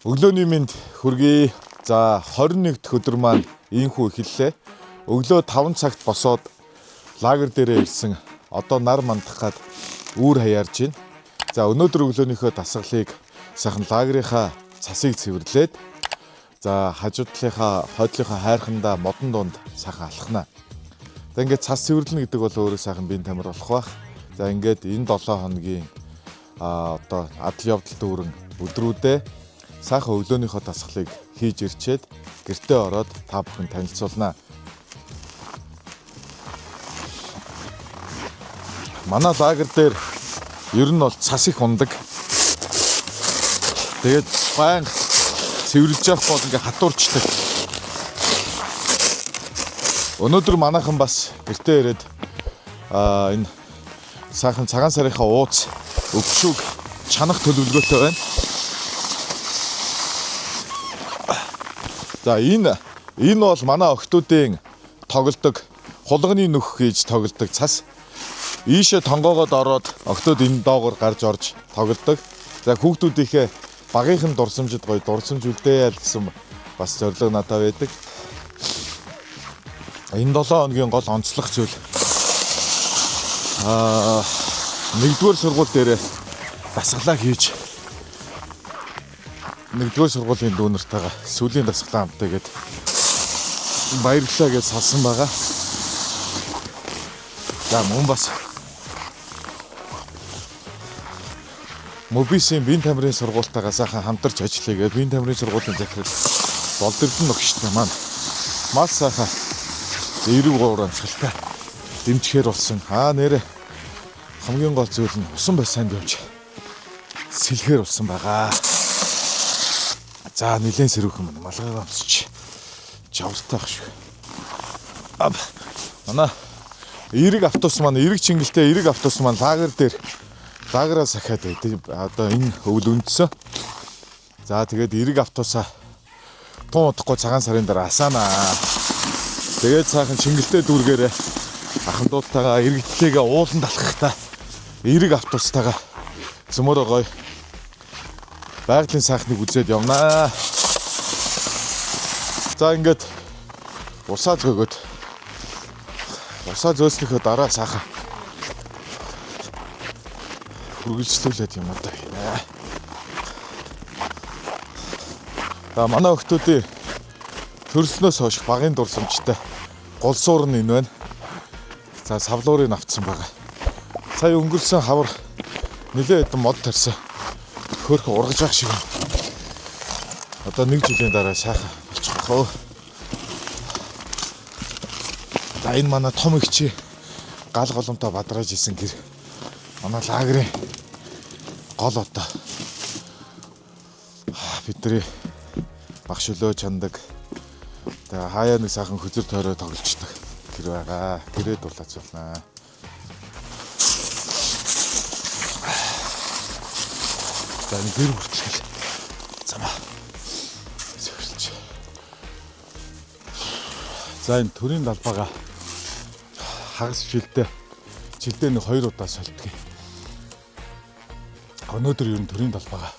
Өглөөний мэнд хүргэе. За 21 дахь өдөр маань ийхүү эхэллээ. Өглөө 5 цагт босоод лагер дээрээ ирсэн. Одоо нар мандахад үүр хаяарж байна. За өнөөдөр өглөөнийхөө дасгалыг сайхан лагерийнхаа цасыг цэвэрлээд за хажуу талынхаа хойдлынхаа хайрхандаа модон донд сайхан алхнаа. За ингээд цас цэвэрлэнэ гэдэг бол өөрөө сайхан биеийн тамир болох бах. За ингээд энэ 7 хоногийн одоо адал явдал дүүрэн өдрүүдээ сайхан өглөөнийхөө дасгалыг хийж ирчээд гэртээ ороод та бүхэн танилцуулнаа. Манай лагер дээр ер нь бол цас их ундаг. Тэгээд баян цэвэрлж явах бол ингээ хатуурчдаг. Өнөөдөр манайхан бас гэртээ ирээд энэ сайхан цагаан сарынхаа ууц өвчүүг чанах төлөвлөгөөтэй байна. За энэ бол манай охтуудын тоглодог хулганы нөх гэж тоглодог цас. Ийшээ тонгоогоод ороод охтууд энэ доогоор гарч орж тоглодог. За хүүхдүүдийнхээ багийнхан дурсамжид гоё дурсамж үлдээе гэсэн бас зорилго надад байдаг. Энэ 7 хоногийн гол онцлог зүйл нэгдүгээр сургууль дээр дасгалаа хийж нэгдүгээр сургуулийн дүүнэртэйгээ сүүлийн дасгалаа хамтдаа баярлалаа гэж салсан байгаа. За мөн бас Мобисийн биеийн тамирын сургуультайгаа сайхан хамтарч ажиллая гэж биеийн тамирын сургуулийн захирал Болдөрдөн өгчтэй маань маш сайхан эерэг урамшилтай дэмжихээр болсон. Нэрэ хамгийн гол зүйл нь усан бай санд явж сэлхээр болсон байгаа. За нэлээд сэрүүхэн мань малгайгаа амсч жавртай ах шүү. Манай эерэг автобус маань эерэг чингэлтэй эерэг автобус маань лагераа сахиад одоо энэ өвөл өндсөн. За тэгээд эерэг автобусаа тун удахгүй цагаан сарын дараа асаанаа. Тэгээд сайхан чингэлтэй дүүргээрээ ахмадуудтайгаа эргэдлээгээ ууланд алхахтаа эерэг автобустайгаа зөмөрөө гоё байгалийн сайхныг үзээд явнаа. За ингээд усаа зөөгөөд усаа зөөснөхөө дараа сайхан үргэлжлүүлээд юм одоо хийнэ. За манай охтуудын төрснөөс хойш багын дурсамжтай гол суур нь энэ байна. За савлуурыг авцсан байгаа. Сая өнгөрсөн хавар нэлээд хэдэн мод тарьсан. Хөөх ургаж явах шиг. Одоо 1 жилийн дараа сайхан болчих واخ. За энэ манай том ихчи гал голомтой бадрааж исэн гэр. Манай лагерын гол одоо бидний багш өлөө чандаг. Тэгээ хаяа нэг сайхан хөзөр тойроо тоглолцдог гэр байгаа. Гэрээ дулаацуулнаа. За энэ гэр хүртэл замаа зөвлөж. За энэ төрийн далбаага хагас жилдээ нэг 2 удаа сольдгийг. Өнөөдөр ер нь төрийн далбаага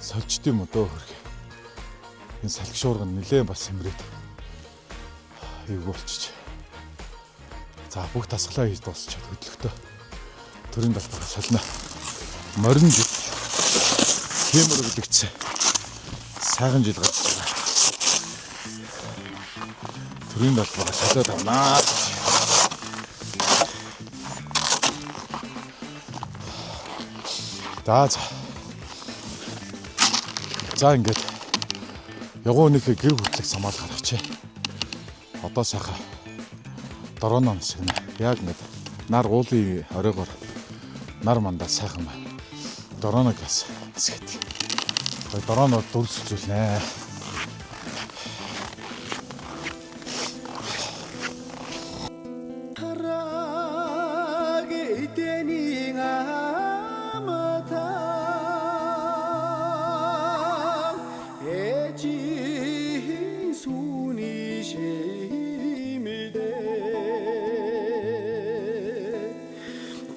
сольжд юм одоо хөргөө. Энэ салхи шуурган нэлээд бас сэмрээд эвгүй болчих. За бүх дасгалаа хийж дуусчаад хөдлөختөө төрийн далбаага солино. Морин жил хэмэр өгдөгцсөн. Сайхан жил гарч байгаа. Төрийн далбаага солиод авнаа. За ингээд ягуунийхээ гэр хүртлэх самаал гаргачээ. Одоо сайхан дорооно нисгэнэ. Яг ингээд нар уулын оройгоор нар мандаа сайхан байна. Дорооно газ нисгээд. Дорооно дүрсэлжүүлнэ.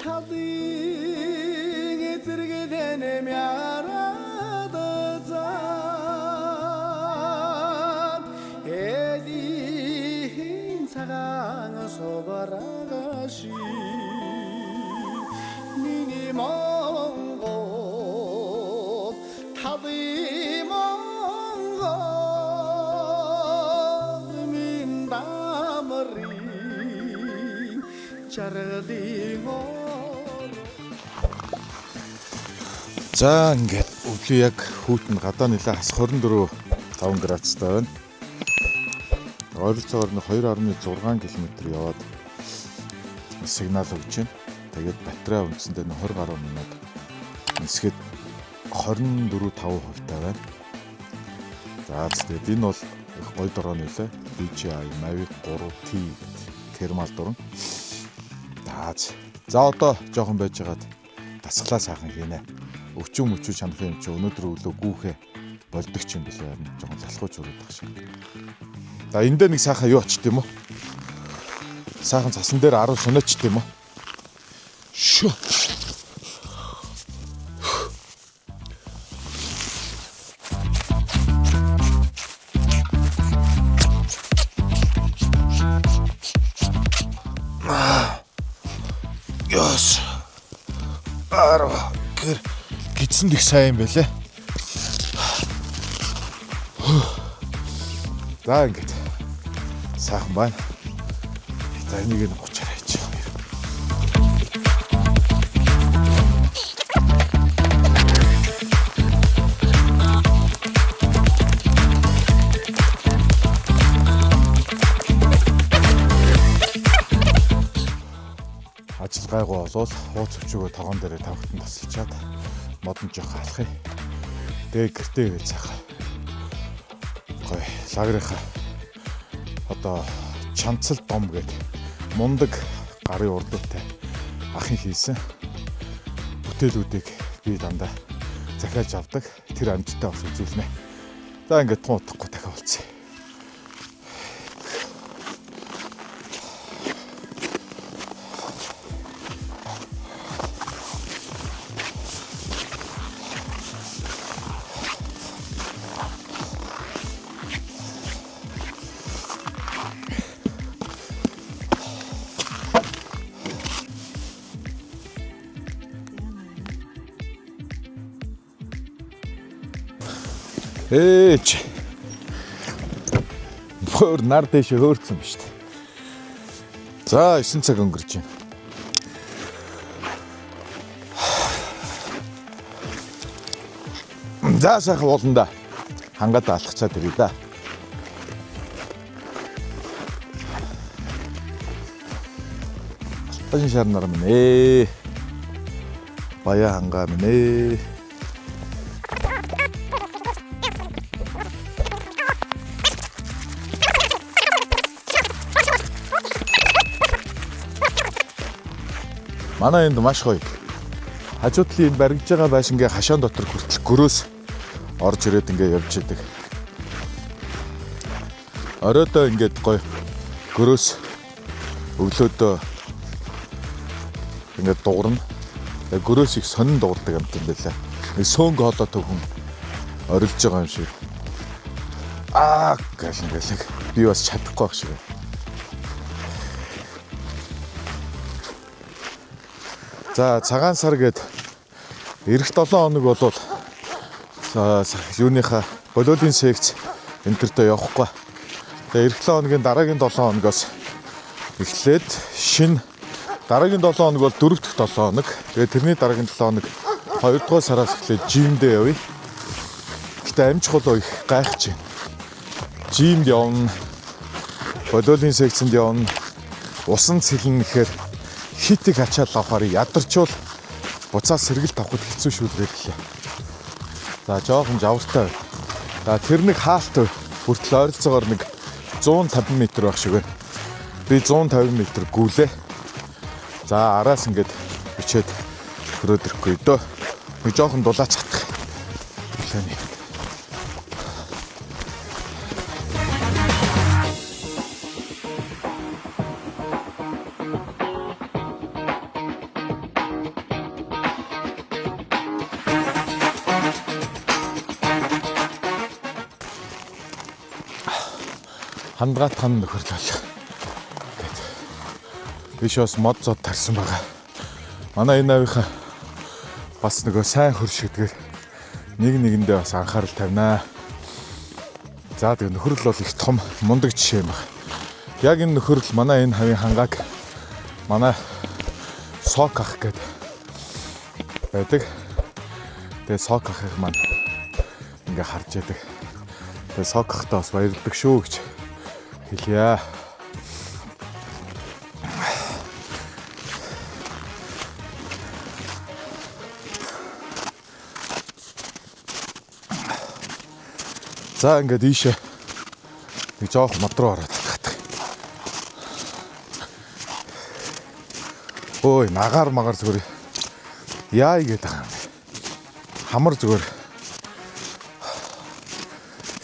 Tadın ezirgeden emyara da сан собарагаши миний Монгол тавы Монгол минь дамри чаргалын За ингээд өглөө яг хүүтэн гадаа нэлээ хас 24 5 градустай байна. Ойролцоогоор нь 2.6 км яваад сигнал өгч байна. Тэгээд батарей үндсэндээ 20 гаруй минут нисгээд 24.5% байна. За тэгээд энэ бол их гоё дороо нэлээ. DJI Mavic 3T термал дуран. За одоо жоохон байжгаад дасглаа сайхан хийнэ. Өвчөө мөчөө чанах юм чи өнөөдөр өглөө гүүхээ болдог ч юм билээ. Жоохон залхууч өрөөд баг шиг. За энэ дээр нэг сайхан юу очт юм уу? Сайхан цасан дээр 10 сунаач тийм үү? Шөө. Яс. Гэр гидсэн их сайн юм байлээ. За ингээд сайхан байна. За энийг нь 30-аар хийчих. Ажил гайгүй болвол хууц өвчөөгөө тогоон дээрээ тавхтан тасалчаад модон жоох алхах. Тэгээ гэртээ ирээд цаахаа. Гой лагрынхаа одоо чанцал дом гээд мундаг гарын урдуутай ахын хийсэн бүтээлүүдийг би дандаа захиалж авдаг. Тэр амьдтай бас үзүүлнэ. За ингээд тун утахгүй дахиад болцсон. Ээч. Бүр нар дэше хөөрцөн биз дээ. За 9 цаг өнгөрч байна. За сайхан болно да. Хангаад алхацаад ирээ да. Алтан шарнаар минь ээ. Баяа хангаа минь ээ. Манай энд маш гоё. Хажуу талын энэ баригдж байгаа байшингийн хашаан дотор хүртэл гөрөөс орж ирээд ингээ явж идэг. Оройдоо ингээд гоё гөрөөс өглөөдөө ингээд дуурна. Гөрөөс их сонин дуурдаг юм тийм байлаа. Нэг сөөнг хоолой төгөн орилж байгаа юм шиг. Гэл ингээл би бас чадахгүй байх шиг. За цагаан сар гээд эх 7 хоног болвол юуныхаа болиолын секц энтертэй явахгүй. Тэгээ эх 7 хоногийн дараагийн 7 хоногоос эхлээд шинэ дараагийн 7 хоног бол 4 дахь 7 хоног. Тэгээ тэрний дараагийн 7 хоног 2 дугаар сараас эхлээд жимдээ явъя. Гэтэ амжихул их гайхаж байна. Жимд явна. Болиолын секцэнд явна. Усан цэлэн гэхээр хитиг ачаал авахаар ядарчвал буцаа сэргэлт авахд хэцүү шүү дээ гэлээ. За жоохон жавартай. За тэр нэг хаалт хүртэл ойролцоогоор нэг 150 м байх шиг байна. Би 150 м гүйлээ. За араас ингээд бичээд хөрөөд ирэхгүй дөө. Нэг жоохон дулаач хатах. Гэлээний. Хандгаат хан нөхөрлөл. Тийш бас мод зод тарсан байгаа. Манай энэ авийнхаа бас нөгөө сайн хөрш гэдгээр нэг нэгэндээ бас анхаарал тавина. За тэгээ нөхөрл бол их том мундаг жишээ юм байна. Яг энэ нөхөрл манай энэ хавийн хангааг манай сок ах гэдэг байдаг. Тэгээ сок ахыг маань ингээ харж яадаг. Тэгээ сок ахтаа бас баярлдаг шүү гэж хэлье. За ингээд ийшээ нэг жоох мод руу ороод татдаг. Ой, нагаар магаар зүгээр яа игээд байгаа юм бэ? Хамар зүгээр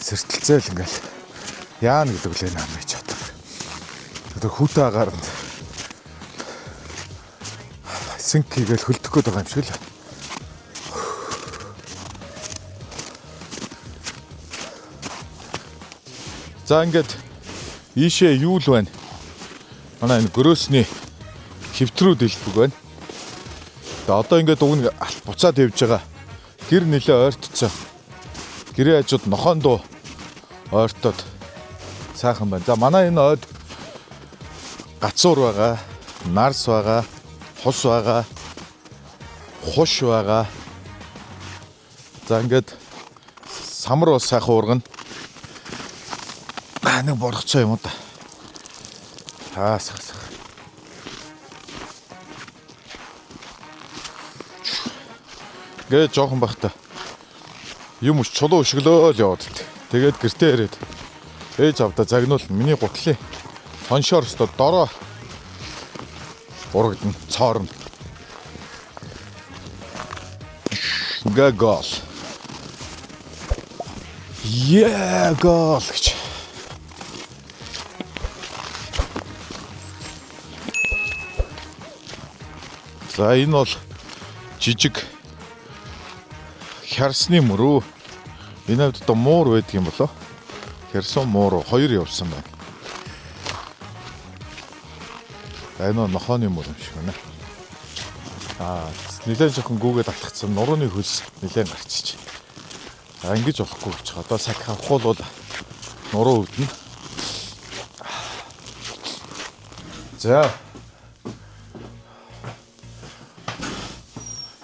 сэртэлцээл ингээл яана гэдэг үлээ наам гэж боддог. Тэр хүүтэй агаар синк хийгээл хөлдөх гээд байгаа юм шиг л. За ингээд ийшээ юу л байна? Манай энэ гөрөөсний хөвтрүү дэлбэг байна. Тэгээ одоо ингээд уг нь буцаад явж байгаа. Гэр нэлээ ойртцоо. Гэрээ хажууд нохоондоо ойртоод сайхан байна. За манай энэ ойд гацуур байгаа, нарс байгаа, хус байгаа, хуш байгаа. За ингээд самар бас сайхан ургана. Нэг борхцоо юм уу да. Сах. Гээ жоохон бахта. Юм чулуу өшгөлөө л яваад. Тэгээд гэртээ ирээд ээж авда загнуул миний гутлын хоншоор өстө дороо урагдана цоорно. Гээ гол. Гол гэж. За энэ бол жижиг хярсны мөрөө. Энэ хувьд одоо муур байдаг юм болоо. Хярсан муур хоёр явсан байна. Энэ нь нохооны мөр юм шиг байна. Нилээн жоохон гүүгээд автгцсан нурууны хөлс нилээн гарчиж. За ингэж болохгүй гэж. Одоо сах авахгүй бол нуруу өвдөн. За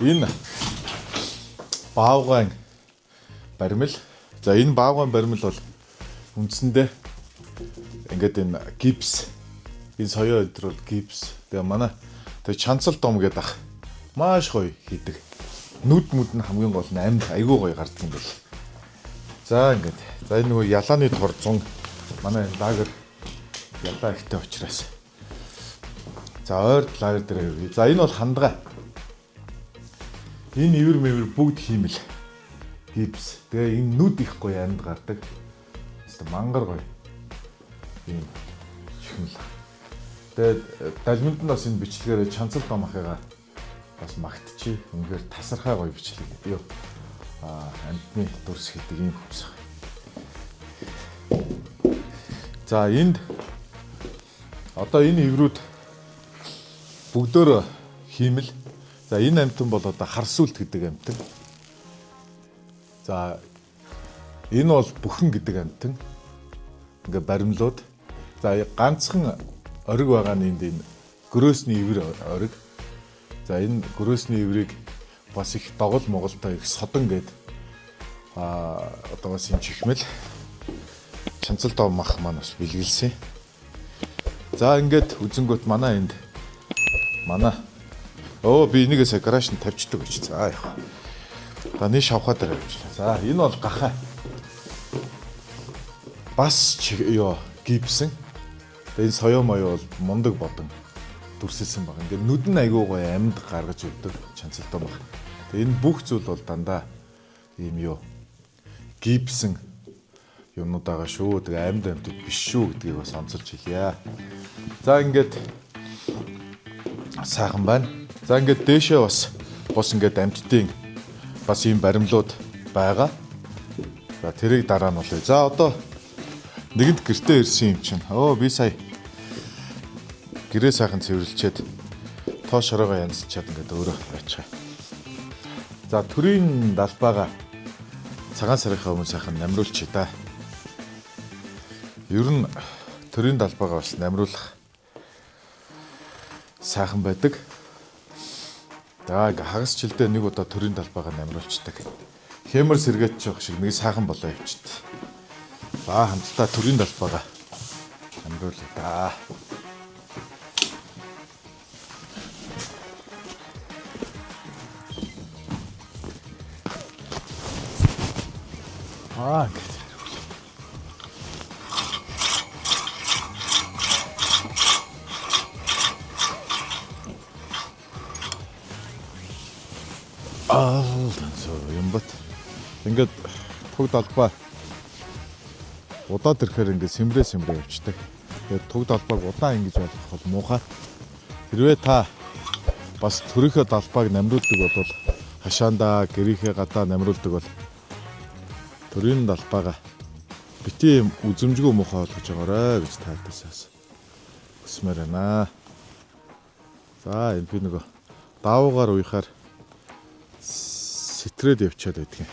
энэ баавгайн баримл. За энэ баавгайн баримл бол үндсэндээ ингээд энэ гипс. Энэ соёо өдр бол гипс. Тэгээ манай тэг чанцал дом гэдэг ах. Маш гоё хийдэг. Нүд нь хамгийн гол нь амьд айгүй гоё гардаг юм бэл. За ингээд. За энэ нөгөө ялааны тор 100 манай лагер ялаа ихтэй учраас. За ойрд лагер дээр. За энэ бол хандгай. Энэ ивэр мэвэр бүгд хиймэл гипс. Тэгээ энэ нүд их гоё амьд гардаг. Хэвээ мангар гоё. Ийм чихмэл. Тэгээд далминд нь бас энэ бичлэгээр чанцал дом ахыгаа бас магтчих. Үнэхээр тасархай гоё бичлэг гэдэг юу. Амьдны дүрс гэдэг ийм хүмүүс. За энд одоо энэ иврүүд бүгдөө хиймэл. За энэ амьтан бол одоо харсуулт гэдэг амьтан. За энэ бол бүхэн гэдэг амьтан. Ингээ баримлууд. За ганцхан ориг байгаа нь энэ гөрөөсний ивэр ориг. За энэ гөрөөсний иврийг бас их догол моголтой их содон гээд одоо бас энэ чихмэл чанцал доо мах маань бас бэлгэлсэн. За ингээд үзэнгүүт манай энд манай би энийгээс гараж нь тавьчихдаг гэж. За яах. За нэг шавхаа дээр явуулаа. За энэ бол гахаа. Бас гипсэн. Энэ соёо моё бол мундаг бодон дүрсэлсэн баг. Ингээд нүд нь айгүй гоё амьд гаргаж өгдөг чанцалтай баг. Тэгээ энэ бүх зүйл бол дандаа ийм гипсэн юмнууд байгаа шүү. Тэгээ амьд амьд биш шүү гэдгийг бас онцолж хэлье. За ингээд сайхан байна. За ингээд дээшээ бас ингээд амьтдын бас ийм баримлууд байгаа. За тэрийг дараа нь болъё. За одоо нэгэнд гэртээ ирсэн юм чинь. Би сая гэрээ сайхан цэвэрлчээд тоо шороогоо янзлчаад ингээд өөрөө байцгаа. За төрийн далбаага цагаан сарынхаа өмнө сайхан намруулчих да. Ер нь төрийн далбаага бас намруулах сайхан байдаг. За ингээ хагас жилдээ нэг удаа төрийн далбаага намруулцдаг. Хэмэр сэргээч жоох шиг нэг сайхан болоо явчихдээ. За хамтдаа төрийн далбаага намруулъя да. Ингээд. юм бат. Ингээд туг далбаа удаад ирэхээр ингээд сэмрээ явчихдаг. Тэгээд туг далбааг удаан ингэж болгох бол муухай. Хэрвээ та бас төрийнхөө далбааг намруулдаг бол хашаандаа гэрийнхээ гадаа намруулдаг бол төрийн далбаага бити үзэмжгүй муухай болгож байгаарай гэж таадасаас хүсмээр байна. За энэ би нөгөө даавуугаар уяхаар сэтрээд явчаад байдаг юм.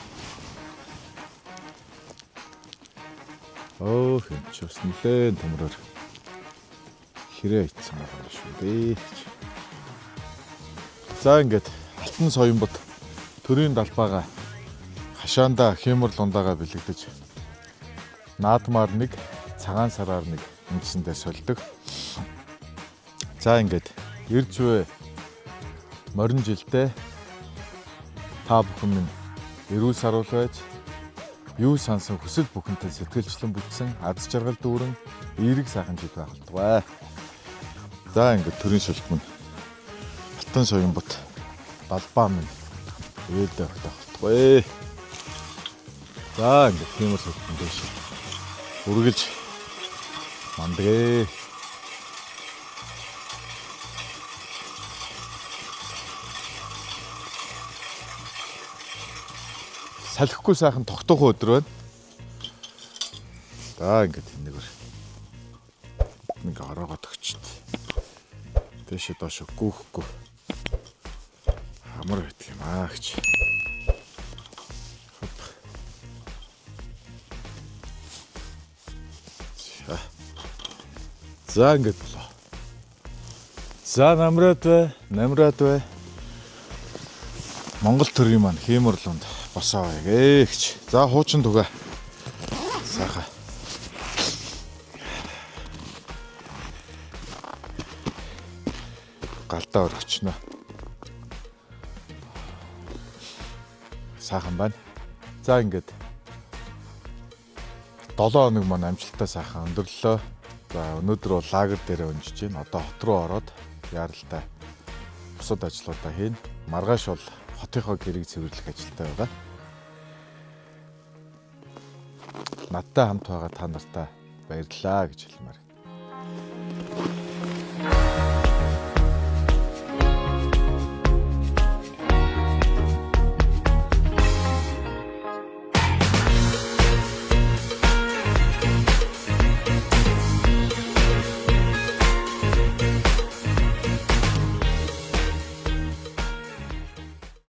Хин ч бас нэлээд төмрөөр хэрэг ицсэн байгаа шүү дээ. За ингээд алтан соёмбот төрийн далбаага хашаанда хэмэр лундаага бэлэгдэж наадмаар нэг цагаан сараар нэг үндсэндээ сольдог. За ингээд иржвэ морин жилдээ та бүхэн минь эрүүл саруул байж юу сансан хүсэл бүхэнтэй сэтгэлчлэн бүтсэн аз жаргал дүүрэн эерэг сайхан жил байх болтугай. За ингээд төрийн шилтмэн алтан соёмбот далбаа минь ээлдэх болтугай. За ингээд хэмэр шилтмэн дэш үргэлж мандгээ. Салхихгүй сайхан тогтоох өдөр байна. За ингээд энэгээр нэг ороогоо төгчт. Дэшээ доош гүүхгүй. Амар байдаг юм аа гэж. За ингээд болоо. За намраад бай. Монгол төрийн маань хэмэрлэнд босоо гэж. За хуучин түгэ. Сайхан. Галтаа өргөчнө. Сайхан байна. За ингээд 7 хоног маань амжилттай сайхан өндөрлөө. За өнөөдөр бол лагер дээр өнжиж байна. Одоо хот руу ороод яаралтай бусад ажлуудаа хийн. Маргааш бол хотынхоо гэрийг цэвэрлэх ажилтай байгаа. Надтай хамт байгаа та нартай баярлалаа гэж хэлмээр.